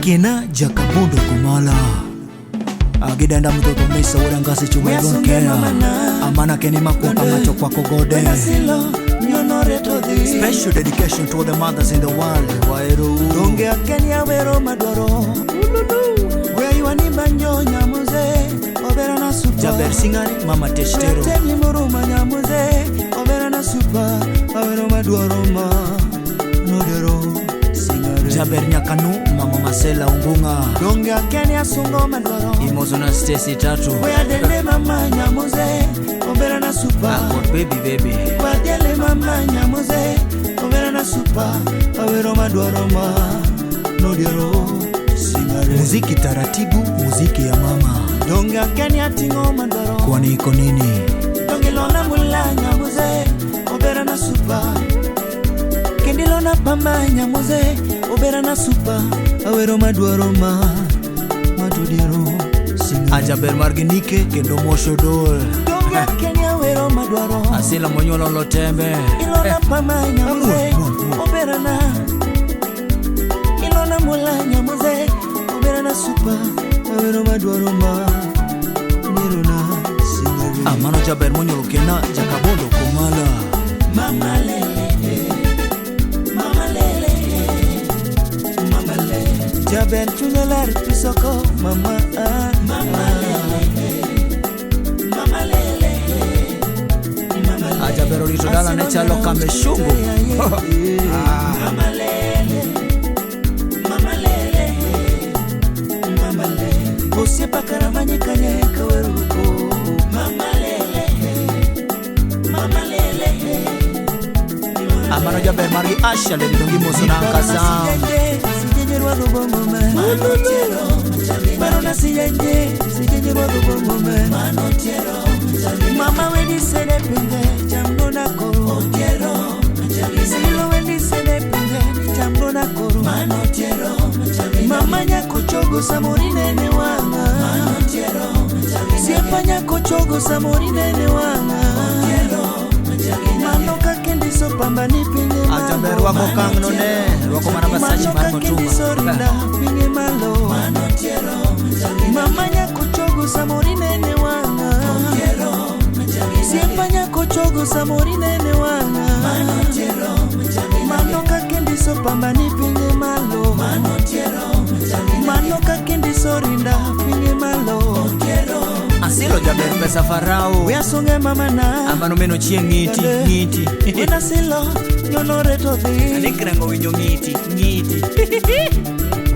Kena Jakabondo Kumala Agidanda mtoto mesa wada ngasi chuma idon kena Amana keni makuka macho kwa kogode. Special dedication to all the mothers in the world. Waero Donge Kenya wero madoro Where you ani banyo nyamuze Obera na super Jaber Singani Mama Teshtero Temi muruma nyamuze Obera na super Awero madoro ma Nodero Singare Jaber Nyakanu Mama Masela Ungunga Donge Kenya sungo madoro Imozo na Stacy Tatu Where dele mama nyamuze Obera na super baby Wadele mama nyamuze Obera na super Awero madoro ma Nodero Singare Muziki taratibu, muziki ya mama. Donga Kenya tingo mandoro Kwani iko nini? Donge lona mula nyamuze Obera na super Kendi lona pamba nyamuze Obera na super Awero maduaro ma Madudiro Singa Ajaber Marginike Kendo Mosho Dol Donga Kenya awero maduaro Asila Monyolo Lotembe Ilona pamba nyamuze Obera na Ilona mula nyamuze Obera na super Awero maduaro ma Nirona Singari Amano Jaber Monyolo Kena Jakabondo Kumala Mama lele Mama lele Mama lele Jaber chunelar pisoko Mama Mama lele Mama lele Mama lele Ajaber Olito Dala Nechalo Kameshungu Mama lele Mama lele Mama lele Osiepa karamanye kanye kaweruko Mama lele Mama lele Amano Jaber Margi Asha Le Ndongi Mosona Kazam Sijenye rwado bongo me Mano tiero Barona sijenye rwado bongo me Mano tiero Mama wedi sene pinge Jambo na koro Otiero Silo wedi sene pinge Jambo na koro Mano tiero Mama nyako chogo samori nene wanga Mano tiero Siepa nyako chogo samori nene wanga Otiero Mano kakendi so pamba ni pinge malo Ajaber wako kang no ne Wako manabasachi Mano marmo kakendi so rinda pinge malo Mano tiero Mama nyako chogo samori nene wanga Otiero Siepa nyako chogo samori nene wanga Mano tiero Mano kakendi so pamba ni pinge malo Mano tiero Mano kakendi so rinda pinge malo Otiero Asilo Jaber Pesa Farao Wea songe mama na Amano meno chie ngiti Wena silo nyono reto di Anikrengo winyo ngiti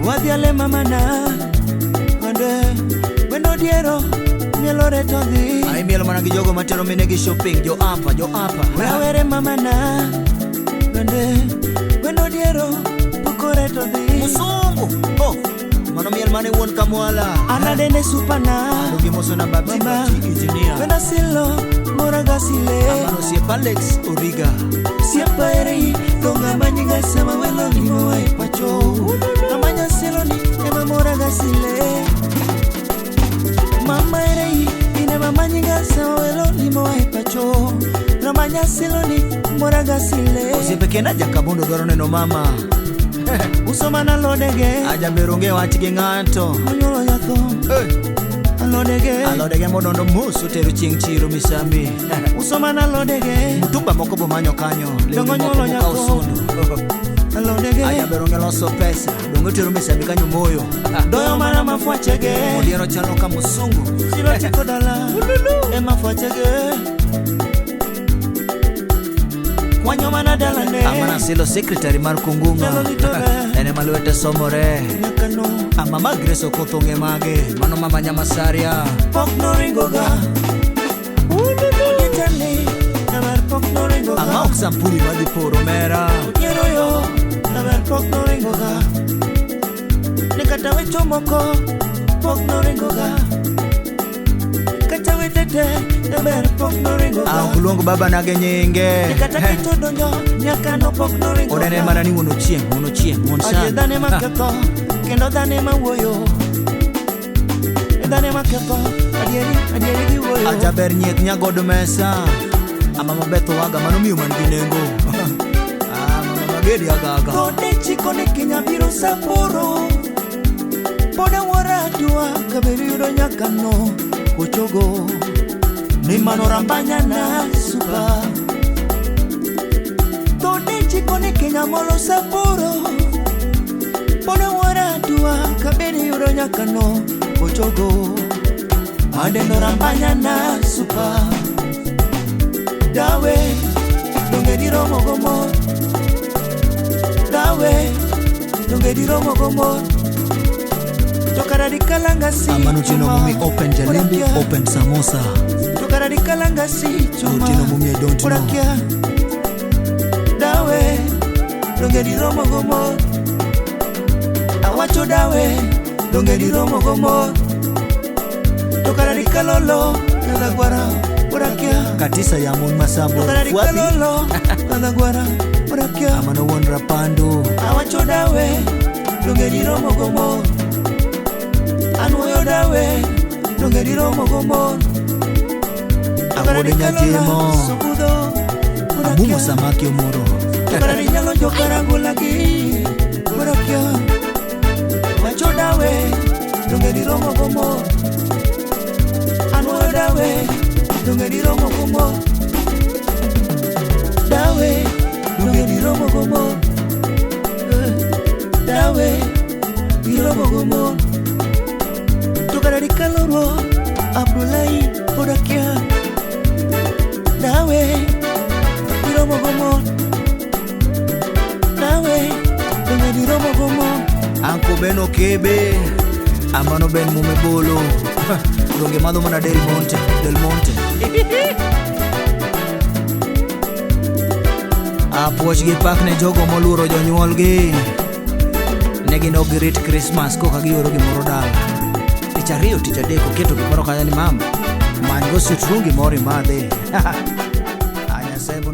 Wadiale mama na Wendo diero mielo reto di Ay mielo managi jogo matero minegi shopping Jo apa Wea were mama na Wendo diero puko reto di Musungu Oh Mano miel mane won kamwala Anadene supana Alugi moso na babti engineer Wena silo moraga sile Amano siepa Alex Origa Siapa eri donga manyiga sama welo limo wai pacho Namanya silo ni ema moraga sile Mama eri ine mama nyiga sama welo limo wai pacho Namanya silo ni moraga sile Osiepe kena Jakabondo dwaro neno mama Usoma na lodege Ajaber onge wach gi ng'ato Onyolo yatho Alodege modondo musu tero chieng' chiro misambi Usoma na lodege Mutumba moko bomanyo kanyo Dongo nyolo nyako Alodege Ajaber onge loso pesa Dongo tero misambi kanyo moyo Doyo mana mafuachege Odiero chalo ka musungu Silo tiko dala Ema fuachege Wanyo mana dala ne Amana silo secretary mar kungunga Ene maluete somore Nyakano Mama Grace Okothonge mage Mano mama Nyamasaria Pok no ringoga Unitani Nabar pok no ringoga Ama oksampuri madiporo mera Quiero yo Nabar pok no ringoga Nekatawe chomoko Pok no ringoga Katawe tete Nabar pok no ringoga Kulongo baba nage nyinge Nekatake todonyo Nyakano pok no ringoga Odene mana ni wono chieng Oje Monsan dane maketho Kendo dane mawuoyo Dane maketho Adieri gi wuoyo Ajaber nyieth nyagodo mesa Mama Betho waga mano miyo man gi nengo Mama Magedi agaga Kode chiko ne Kenya biro Sapporo Poda waradua kabiri yudo nyakano kochogo ni manorambanya na supa Tone chiko ni Kenya molo saporo Poda waradua kabiri yudo nyakano kochogo Ande norambanya na supa Dawe donge diro mogomo Dawe donge diro mogomo Tokara di kalangasi Amanutino mumi open jalimbi, open samosa. Tokara di kalangasi chuma Utino mumi I don't know. Dawe donge diro mogomo Awacho dawe donge diro mogomo Tokara di kalolo Nadagwara urakia Katisa ya mon masabo Tokara di kalolo Nadagwara urakia Amano won rapando Awacho dawe donge diro mogomo Anwoyo dawe donge diro mogomo Amode nyatimo Sokudo Abumo samaki omoro Tokara di nyalo jokarango lagi urakia Awacho dawe donge diro mogomo Anwoyo dawe donge diro mogomo Dawe donge diro mogomo Dawe diro mogomo Tokara di kaloro Abdullahi Podakia Dawe diro mogomo Dawe donge diro mogomo Anko beno kebe Amano ben mume bolo Donge madho mana Del Monte Apuoch gi pak ne jogo moluoro jonyuol gi Negi no girit Christmas koka gioro gimoro dala Tich ariyo tich adek oketo gimoro kanya ni mama Many go sitrungi moro imadhi Anya sebo